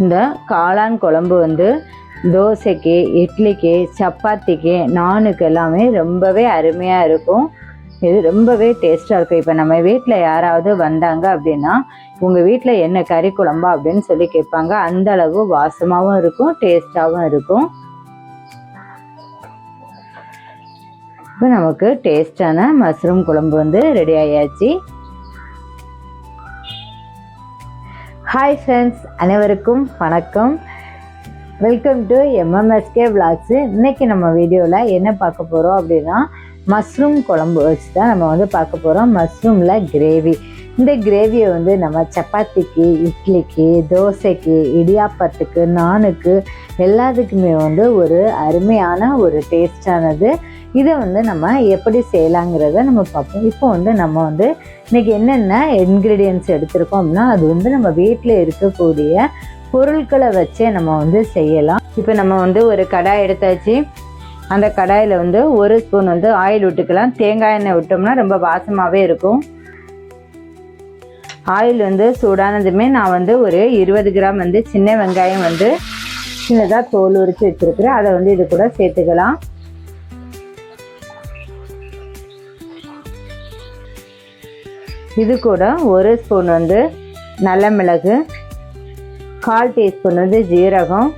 இந்த காளான் குழம்பு வந்து தோசைக்கு, இட்லிக்கு, சப்பாத்திக்கு, நானுக்கு எல்லாமே ரொம்பவே அருமையாக இருக்கும். இது ரொம்பவே டேஸ்ட்டாக இருக்கும். இப்போ நம்ம வீட்டில் யாராவது வந்தாங்க அப்படின்னா, உங்கள் வீட்டில் என்ன கறி குழம்பா அப்படின்னு சொல்லி கேட்பாங்க. அந்த அளவு வாசமாகவும் இருக்கும், டேஸ்ட்டாகவும் இருக்கும். இப்போ நமக்கு டேஸ்டான மஷ்ரூம் குழம்பு வந்து ரெடி ஆயாச்சு. ஹாய் ஃப்ரெண்ட்ஸ், அனைவருக்கும் வணக்கம். Welcome to MMSK Vlogs. இன்றைக்கி நம்ம வீடியோவில் என்ன பார்க்க போகிறோம் அப்படின்னா, மஷ்ரூம் குழம்பு வச்சு தான் நம்ம வந்து பார்க்க போகிறோம். மஷ்ரூமில் கிரேவி. இந்த கிரேவியை வந்து நம்ம சப்பாத்திக்கு, இட்லிக்கு, தோசைக்கு, இடியாப்பத்துக்கு, நானுக்கு எல்லாத்துக்குமே வந்து ஒரு அருமையான ஒரு டேஸ்டானது. இதை வந்து நம்ம எப்படி செய்யலாங்கிறத நம்ம பார்ப்போம். இப்போ வந்து நம்ம வந்து இன்றைக்கி என்னென்ன இன்க்ரீடியன்ட்ஸ் எடுத்திருக்கோம் அப்படின்னா, அது வந்து நம்ம வீட்டில் இருக்கக்கூடிய பொருட்களை வச்சே நம்ம வந்து செய்யலாம். இப்போ நம்ம வந்து ஒரு கடாய் எடுத்தாச்சு. அந்த கடாயில் வந்து ஒரு ஸ்பூன் வந்து ஆயில் விட்டுக்கலாம். தேங்காய் எண்ணெய் விட்டோம்னா ரொம்ப வாசமாகவே இருக்கும். ஆயில் வந்து சூடானதுமே நான் வந்து ஒரு 20 கிராம் வந்து சின்ன வெங்காயம் வந்து சின்னதாக தோல் உரித்து வச்சுருக்கிறேன். அதை வந்து இது கூட சேர்த்துக்கலாம். இது கூட ஒரு ஸ்பூன் வந்து நல்ல மிளகு, 1/4 டீஸ்பூன் வந்து ஜீரகம்,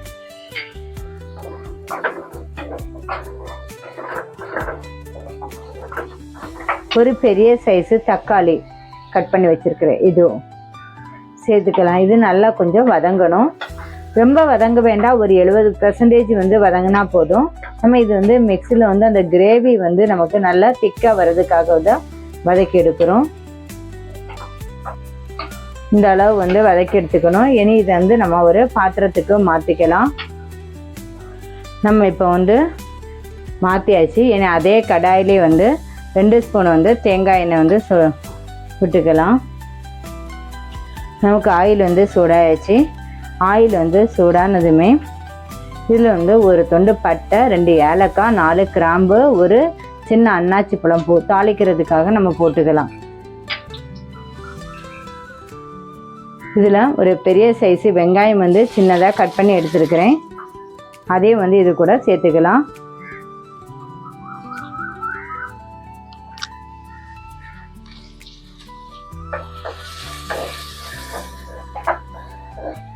ஒரு பெரிய சைஸு தக்காளி கட் பண்ணி வச்சுருக்கிறேன், இதுவும் சேர்த்துக்கலாம். இது நல்லா கொஞ்சம் வதங்கணும். ரொம்ப வதங்க வேண்டாம், ஒரு 70% வந்து வதங்கினா போதும். நம்ம இது வந்து மிக்ஸியில் வந்து அந்த கிரேவி வந்து நமக்கு நல்லா திக்காக வர்றதுக்காக தான் வதக்கி எடுக்கிறோம். இந்த அளவு வந்து வதக்கி எடுத்துக்கணும். இனி இதை வந்து நம்ம ஒரு பாத்திரத்துக்கு மாற்றிக்கலாம். நம்ம இப்போ வந்து மாற்றியாச்சு. இனி அதே கடாயிலே வந்து 2 ஸ்பூன் வந்து தேங்காய் எண்ணெய் வந்து விட்டுக்கலாம். நமக்கு ஆயில் வந்து சூடாயாச்சு. ஆயில் வந்து சூடானதுமே இதில் வந்து ஒரு துண்டு பட்டை, 2 ஏலக்காய், 4 கிராம்பு, ஒரு சின்ன அன்னாச்சி பழம் தாளிக்கிறதுக்காக நம்ம போட்டுக்கலாம். இதில் ஒரு பெரிய சைஸு வெங்காயம் வந்து சின்னதாக கட் பண்ணி எடுத்துருக்கிறேன். அதையும் வந்து இது கூட சேர்த்துக்கலாம்.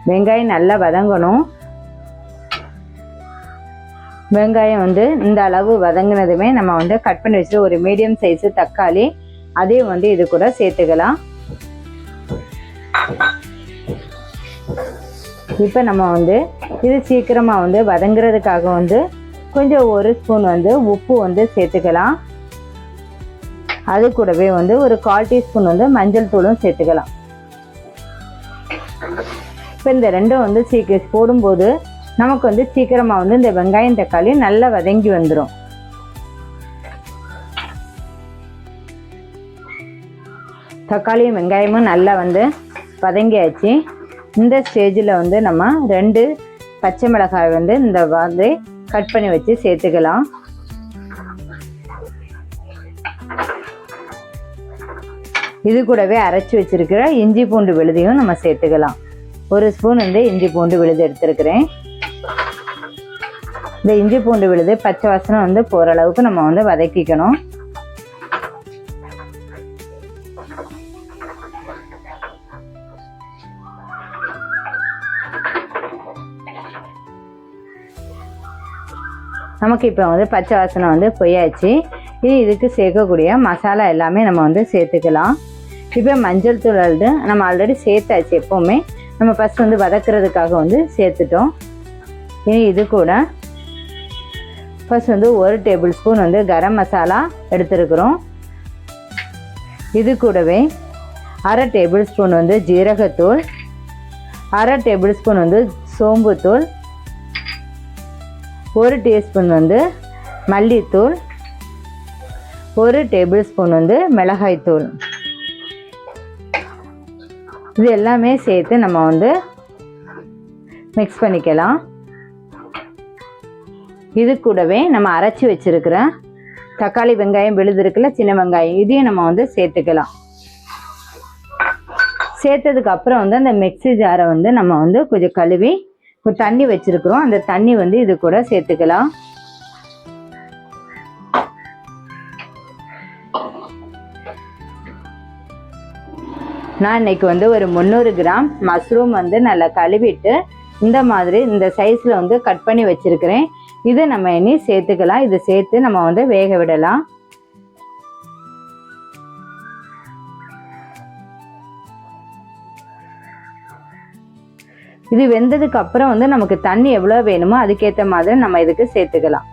வெங்காயம் நல்லா வதங்கணும். வெங்காயம் வந்து இந்த அளவு வதங்கினதுமே நம்ம வந்து கட் பண்ணி வச்சுட்டு ஒரு மீடியம் சைஸு தக்காளி, அதையும் வந்து இது கூட சேர்த்துக்கலாம். இப்போ நம்ம வந்து இது சீக்கிரமாக வந்து வதங்குறதுக்காக வந்து கொஞ்சம் ஒரு ஸ்பூன் வந்து உப்பு வந்து சேர்த்துக்கலாம். அது கூடவே வந்து ஒரு 1/4 டீஸ்பூன் வந்து மஞ்சள் தூளும் சேர்த்துக்கலாம். இப்போ இந்த ரெண்டும் வந்து போடும்போது நமக்கு வந்து சீக்கிரமாக வந்து இந்த வெங்காயம் தக்காளி நல்லா வதங்கி வந்துடும். தக்காளியும் வெங்காயமும் நல்லா வந்து வதங்கியாச்சு. இந்த ஸ்டேஜில் வந்து நம்ம 2 பச்சை மிளகாய் வந்து இந்த வந்து கட் பண்ணி வச்சு சேர்த்துக்கலாம். இது கூடவே அரைச்சி வச்சிருக்கிற இஞ்சி பூண்டு விழுதையும் நம்ம சேர்த்துக்கலாம். ஒரு ஸ்பூன் வந்து இஞ்சி பூண்டு விழுது எடுத்துருக்கிறேன். இந்த இஞ்சி பூண்டு விழுது பச்சை வாசனை வந்து போகிற அளவுக்கு நம்ம வந்து வதக்கிக்கணும். நமக்கு இப்போ வந்து பச்சை வாசனை வந்து போயாச்சு. இதுக்கு சேர்க்கக்கூடிய மசாலா எல்லாமே நம்ம வந்து சேர்த்துக்கலாம். இப்போ மஞ்சள் தூள் வந்து நம்ம ஆல்ரெடி சேர்த்தாச்சு. எப்போவுமே நம்ம ஃபஸ்ட் வந்து வதக்கிறதுக்காக வந்து சேர்த்துட்டோம். இனி இது கூட ஃபஸ்ட் வந்து 1 டேபிள் ஸ்பூன் வந்து கரம் மசாலா எடுத்துருக்குறோம். இது கூடவே 1/2 டேபிள் ஸ்பூன் வந்து ஜீரகத்தூள், 1/2 டேபிள் ஸ்பூன் வந்து சோம்புத்தூள், 1 டீஸ்பூன் வந்து மல்லித்தூள், 1 டேபிள் ஸ்பூன் வந்து மிளகாய்த்தூள். இது எல்லாமே சேர்த்து நம்ம வந்து மிக்ஸ் பண்ணிக்கலாம். இது கூடவே நம்ம அரைச்சி வச்சிருக்கிற தக்காளி வெங்காயம் விழுது இருக்குல்ல, சின்ன வெங்காயம், இதையும் நம்ம வந்து சேர்த்துக்கலாம். சேர்த்ததுக்கு அப்புறம் வந்து அந்த மிக்ஸி ஜாரை வந்து நம்ம வந்து கொஞ்சம் கழுவி தண்ணி வச்சிருக்கிறோம், அந்த தண்ணி வந்து இது கூட சேர்த்துக்கலாம். நான் இன்னைக்கு வந்து ஒரு 300 கிராம் மஷ்ரூம் வந்து நல்லா கழுவிட்டு இந்த மாதிரி இந்த சைஸில் வந்து கட் பண்ணி வச்சிருக்கிறேன். இதை நம்ம இனி சேர்த்துக்கலாம். இதை சேர்த்து நம்ம வந்து வேக விடலாம். இது வெந்ததுக்கு அப்புறம் வந்து நமக்கு தண்ணி எவ்வளோ வேணுமோ அதுக்கேற்ற மாதிரி நம்ம இதுக்கு சேர்த்துக்கலாம்.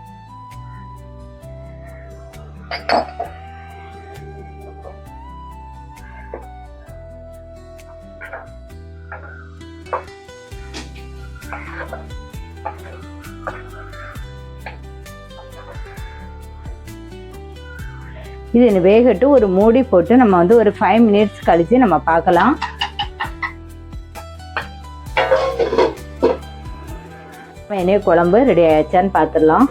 இது வேகட்டு ஒரு மூடி போட்டு நம்ம வந்து ஒரு 5 மினிட்ஸ் கழிச்சு நம்ம பார்க்கலாம். என்ன குழம்பு ரெடி ஆயிடுச்சான்னு பார்த்துடலாம்.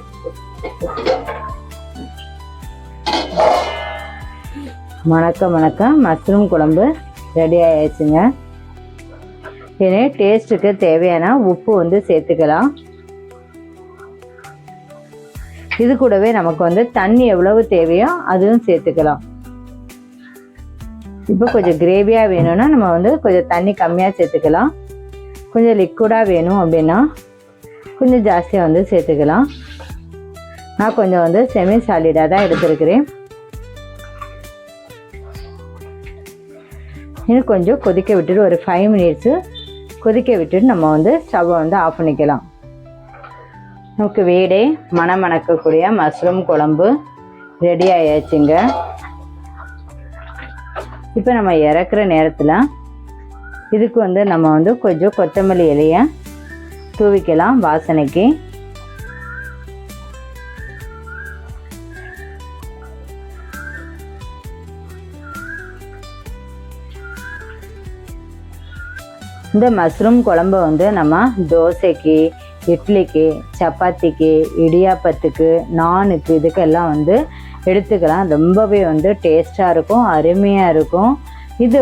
வணக்கம், மஷ்ரூம் குழம்பு ரெடி ஆயிடுச்சுங்க. இனி டேஸ்ட்டுக்கு தேவையான உப்பு வந்து சேர்த்துக்கலாம். இது கூடவே நமக்கு வந்து தண்ணி எவ்வளவு தேவையோ அதுவும் சேர்த்துக்கலாம். இப்போ கொஞ்சம் கிரேவியாக வேணும்னா நம்ம வந்து கொஞ்சம் தண்ணி கம்மியாக சேர்த்துக்கலாம். கொஞ்சம் லிக்விடாக வேணும் அப்படின்னா கொஞ்சம் ஜாஸ்தியாக வந்து சேர்த்துக்கலாம். நான் கொஞ்சம் வந்து செமி சாலிடாக தான் எடுத்துருக்கிறேன். இன்னும் கொஞ்சம் கொதிக்க விட்டுட்டு ஒரு 5 மினிட்ஸு கொதிக்க விட்டுட்டு நம்ம வந்து ஸ்டவ்வை வந்து ஆஃப் பண்ணிக்கலாம். நமக்கு வீடே மணக்கக்கூடிய மஷ்ரூம் குழம்பு ரெடி ஆயாச்சுங்க. இப்போ நம்ம இறக்குற நேரத்தில் இதுக்கு வந்து நம்ம வந்து கொஞ்சம் கொத்தமல்லி இலையை தூவிக்கலாம் வாசனைக்கு. இந்த மஷ்ரூம் குழம்பு வந்து நம்ம தோசைக்கு, இட்லிக்கு, சப்பாத்திக்கு, இடியாப்பத்துக்கு, நானுக்கு இதுக்கெல்லாம் வந்து எடுத்துக்கலாம். ரொம்பவே வந்து டேஸ்டாக இருக்கும், அருமையாக இருக்கும். இது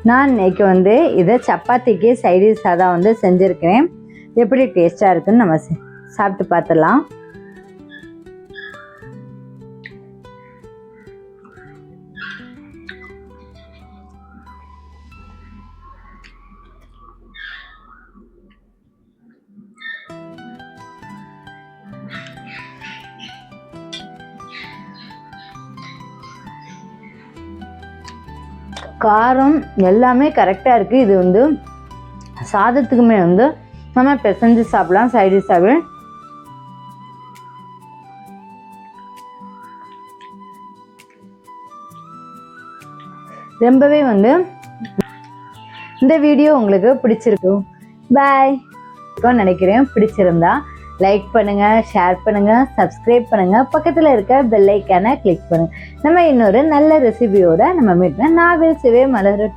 நான் இன்னைக்கு வந்து இதை சப்பாத்திக்கு சைடிஷாக தான் வந்து செஞ்சுருக்கிறேன். எப்படி டேஸ்ட்டாக இருக்குன்னு நம்ம சாப்பிட்டு பார்த்துடலாம். காரம் எல்லாமே கரெக்டாக இருக்குது. இது வந்து சாதத்துக்குமே வந்து நம்ம பிசைஞ்சு சாப்பிடலாம் சைடிஷாகவே. ரொம்பவே வந்து இந்த வீடியோ உங்களுக்கு பிடிச்சிருக்கும் பாய் நினைக்கிறேன். பிடிச்சிருந்தா லைக் பண்ணுங்க, ஷேர் பண்ணுங்க, சப்ஸ்கிரைப் பண்ணுங்க, பக்கத்தில் இருக்க பெல் ஐக்கானை கிளிக் பண்ணுங்க. நம்ம இன்னொரு நல்ல ரெசிபியோட நம்ம மீட். நாவல் சுவை மலர்.